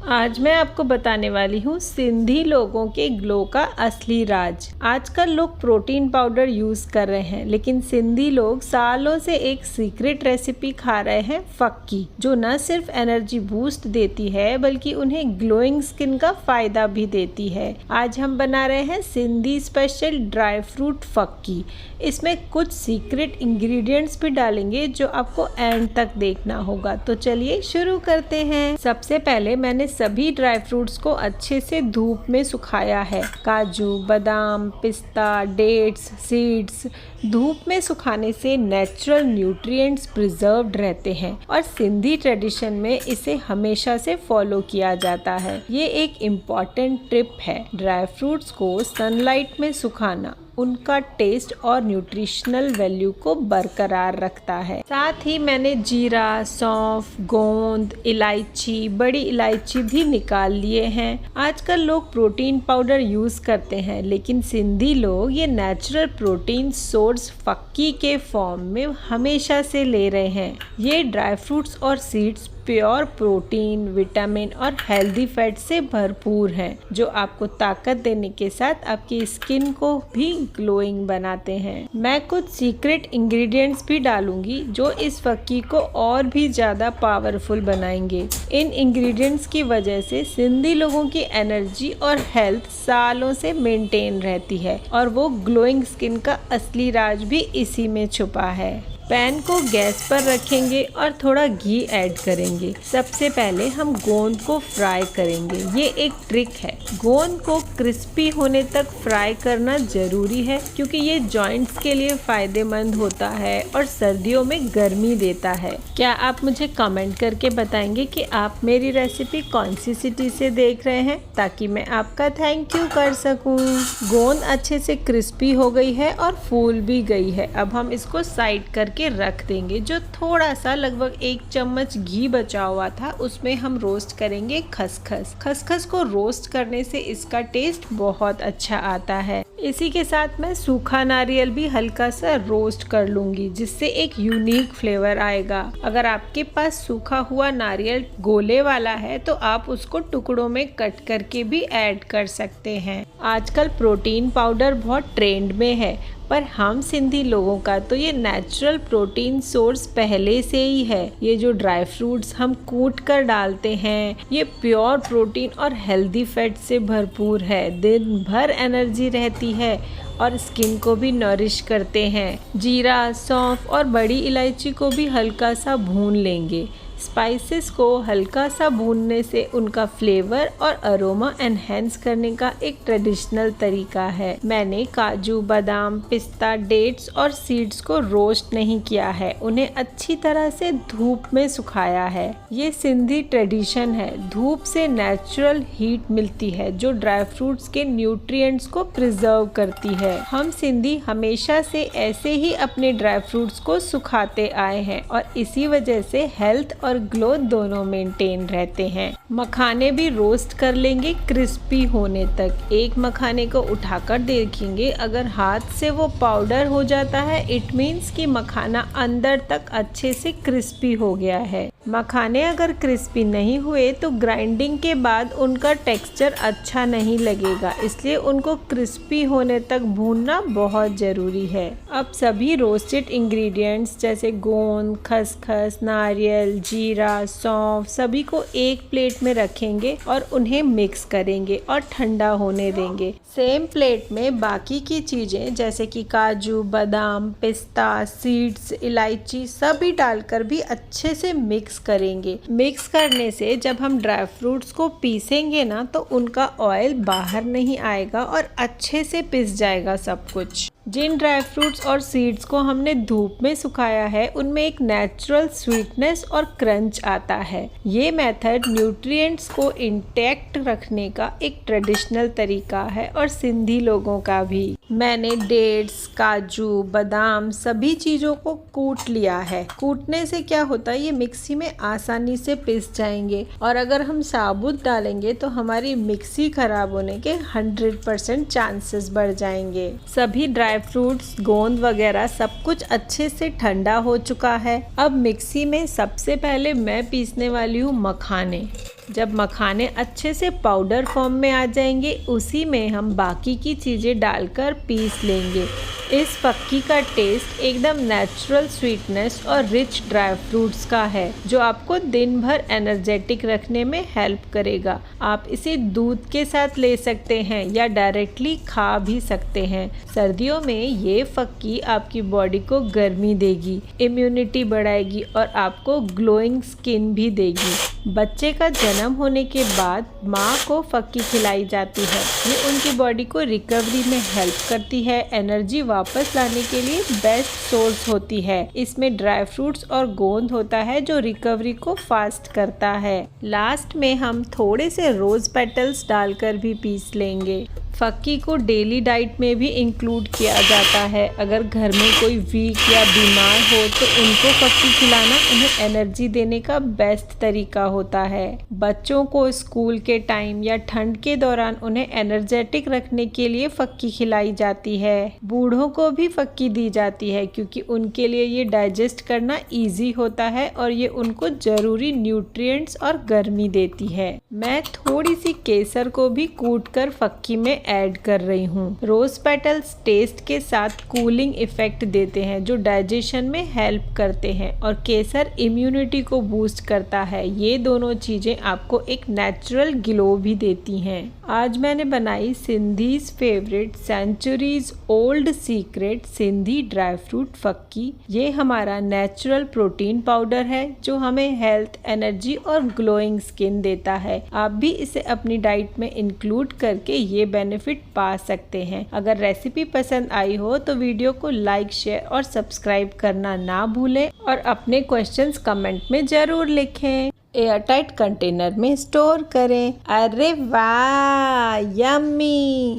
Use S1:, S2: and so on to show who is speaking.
S1: आज मैं आपको बताने वाली हूँ सिंधी लोगों के ग्लो का असली राज। आजकल लोग प्रोटीन पाउडर यूज कर रहे हैं, लेकिन सिंधी लोग सालों से एक सीक्रेट रेसिपी खा रहे हैं, फक्की, जो न सिर्फ एनर्जी बूस्ट देती है बल्कि उन्हें ग्लोइंग स्किन का फायदा भी देती है। आज हम बना रहे हैं सिंधी स्पेशल ड्राई फ्रूट फक्की। इसमें कुछ सीक्रेट इंग्रेडिएंट्स भी डालेंगे जो आपको एंड तक देखना होगा। तो चलिए शुरू करते हैं। सबसे पहले मैंने सभी ड्राई फ्रूट्स को अच्छे से धूप में सुखाया है। काजू, बादाम, पिस्ता, डेट्स, सीड्स। धूप में सुखाने से नेचुरल न्यूट्रिएंट्स प्रिजर्व्ड रहते हैं और सिंधी ट्रेडिशन में इसे हमेशा से फॉलो किया जाता है। ये एक इम्पॉर्टेंट टिप है। ड्राई फ्रूट्स को सनलाइट में सुखाना उनका टेस्ट और न्यूट्रिशनल वैल्यू को बरकरार रखता है। साथ ही मैंने जीरा, सौंफ, गोंद, इलायची, बड़ी इलायची भी निकाल लिए हैं। आजकल लोग प्रोटीन पाउडर यूज करते हैं, लेकिन सिंधी लोग ये नेचुरल प्रोटीन सोर्स फक्की के फॉर्म में हमेशा से ले रहे हैं। ये ड्राई फ्रूट्स और सीड्स प्योर प्रोटीन, विटामिन और हेल्दी फैट से भरपूर हैं, जो आपको ताकत देने के साथ आपकी स्किन को भी ग्लोइंग बनाते हैं। मैं कुछ सीक्रेट इंग्रेडिएंट्स भी डालूंगी जो इस फक्की को और भी ज्यादा पावरफुल बनाएंगे। इन इंग्रेडिएंट्स की वजह से सिंधी लोगों की एनर्जी और हेल्थ सालों से मेंटेन रहती है और वो ग्लोइंग स्किन का असली राज भी इसी में छुपा है। पैन को गैस पर रखेंगे और थोड़ा घी ऐड करेंगे। सबसे पहले हम गोंद को फ्राई करेंगे। ये एक ट्रिक है। गोंद को क्रिस्पी होने तक फ्राई करना जरूरी है, क्योंकि ये जॉइंट्स के लिए फायदेमंद होता है और सर्दियों में गर्मी देता है। क्या आप मुझे कमेंट करके बताएंगे कि आप मेरी रेसिपी कौन सी सिटी से देख रहे हैं, ताकि मैं आपका थैंक यू कर सकूं। गोंद अच्छे से क्रिस्पी हो गई है और फूल भी गई है। अब हम इसको साइड करके रख देंगे। जो थोड़ा सा लगभग 1 चम्मच घी बचा हुआ था, उसमें हम रोस्ट करेंगे खसखस। खसखस को रोस्ट करने से इसका टेस्ट बहुत अच्छा आता है। इसी के साथ मैं सूखा नारियल भी हल्का सा रोस्ट कर लूंगी, जिससे एक यूनिक फ्लेवर आएगा। अगर आपके पास सूखा हुआ नारियल गोले वाला है तो आप उसको टुकड़ों में कट करके भी ऐड कर सकते हैं। आजकल प्रोटीन पाउडर बहुत ट्रेंड में है, पर हम सिंधी लोगों का तो ये नेचुरल प्रोटीन सोर्स पहले से ही है। ये जो ड्राई फ्रूट्स हम कूट कर डालते हैं, ये प्योर प्रोटीन और हेल्दी फैट से भरपूर है। दिन भर एनर्जी रहती है और स्किन को भी नरिश करते हैं। जीरा, सौंफ और बड़ी इलायची को भी हल्का सा भून लेंगे। स्पाइसेस को हल्का सा भूनने से उनका फ्लेवर और अरोमा एनहेंस करने का एक ट्रेडिशनल तरीका है। मैंने काजू, बादाम, पिस्ता, डेट्स और सीड्स को रोस्ट नहीं किया है, उन्हें अच्छी तरह से धूप में सुखाया है। ये सिंधी ट्रेडिशन है। धूप से नेचुरल हीट मिलती है जो ड्राई फ्रूट्स के न्यूट्रिएंट्स को प्रिजर्व करती है। हम सिंधी हमेशा से ऐसे ही अपने ड्राई फ्रूट्स को सुखाते आए हैं और इसी वजह से हेल्थ और ग्लो दोनों मेंटेन रहते हैं। मखाने भी रोस्ट कर लेंगे क्रिस्पी होने तक। एक मखाने को उठाकर देखेंगे, अगर हाथ से वो पाउडर हो जाता है, इट मीन्स कि मखाना अंदर तक अच्छे से क्रिस्पी हो गया है। मखाने अगर क्रिस्पी नहीं हुए तो ग्राइंडिंग के बाद उनका टेक्सचर अच्छा नहीं लगेगा, इसलिए उनको क्रिस्पी होने तक भूनना बहुत ज़रूरी है। अब सभी रोस्टेड इंग्रेडिएंट्स जैसे गोंद, खसखस, नारियल, जीरा, सौंफ सभी को एक प्लेट में रखेंगे और उन्हें मिक्स करेंगे और ठंडा होने देंगे। सेम प्लेट में बाकी की चीज़ें जैसे कि काजू, बादाम, पिस्ता, सीड्स, इलायची सभी डालकर भी अच्छे से मिक्स करेंगे। मिक्स करने से जब हम ड्राई फ्रूट्स को पीसेंगे ना, तो उनका ऑयल बाहर नहीं आएगा और अच्छे से पिस जाएगा सब कुछ। जिन ड्राई फ्रूट्स और सीड्स को हमने धूप में सुखाया है, उनमें एक नेचुरल स्वीटनेस और क्रंच आता है। ये मेथड न्यूट्रिएंट्स को इंटैक्ट रखने का एक ट्रेडिशनल तरीका है और सिंधी लोगों का भी। मैंने डेट्स, काजू, बादाम सभी चीज़ों को कूट लिया है। कूटने से क्या होता है, ये मिक्सी में आसानी से पिस जाएंगे, और अगर हम साबुत डालेंगे तो हमारी मिक्सी खराब होने के 100% चांसेस बढ़ जाएंगे। सभी ड्राई फ्रूट्स, गोंद वगैरह सब कुछ अच्छे से ठंडा हो चुका है। अब मिक्सी में सबसे पहले मैं पीसने वाली हूँ मखाने। जब मखाने अच्छे से पाउडर फॉर्म में आ जाएंगे, उसी में हम बाकी की चीज़ें डालकर पीस लेंगे। इस फक्की का टेस्ट एकदम नेचुरल स्वीटनेस और रिच ड्राई फ्रूट्स का है, जो आपको दिन भर एनर्जेटिक रखने में हेल्प करेगा। आप इसे दूध के साथ ले सकते हैं या डायरेक्टली खा भी सकते हैं। सर्दियों में ये फक्की आपकी बॉडी को गर्मी देगी, इम्यूनिटी बढ़ाएगी और आपको ग्लोइंग स्किन भी देगी। बच्चे का जन्म होने के बाद माँ को फक्की खिलाई जाती है। ये उनकी बॉडी को रिकवरी में हेल्प करती है, एनर्जी वापस लाने के लिए बेस्ट सोर्स होती है। इसमें ड्राई फ्रूट्स और गोंद होता है जो रिकवरी को फास्ट करता है। लास्ट में हम थोड़े से रोज पेटल्स डालकर भी पीस लेंगे। फक्की को डेली डाइट में भी इंक्लूड किया जाता है। अगर घर में कोई वीक या बीमार हो तो उनको फक्की खिलाना उन्हें एनर्जी देने का बेस्ट तरीका होता है। बच्चों को स्कूल के टाइम या ठंड के दौरान उन्हें एनर्जेटिक रखने के लिए फक्की खिलाई जाती है। बूढ़ों को भी फक्की दी जाती है क्योंकि उनके लिए ये डाइजेस्ट करना ईजी होता है और ये उनको जरूरी न्यूट्रिएंट्स और गर्मी देती है। मैं थोड़ी सी केसर को भी कूट कर फक्की में ऐड कर रही हूँ। रोज पेटल्स टेस्ट के साथ कूलिंग इफेक्ट देते हैं जो डाइजेशन में हेल्प करते हैं और केसर इम्यूनिटी को बूस्ट करता है। ये दोनों चीजें आपको एक नेचुरल ग्लो भी देती हैं। आज मैंने बनाई Sindhi's favourite centuries old secret Sindhi dry fruit फक्की। ये हमारा नेचुरल प्रोटीन पाउडर है जो हमें हेल्थ, एनर्जी और ग्लोइंग स्किन देता है। आप भी इसे अपनी डाइट में इंक्लूड करके ये बेनिफिट पा सकते हैं। अगर रेसिपी पसंद आई हो तो वीडियो को लाइक, शेयर और सब्सक्राइब करना ना भूलें और अपने क्वेश्चंस कमेंट में जरूर लिखें। एयरटाइट कंटेनर में स्टोर करें। अरे वाह, यम्मी।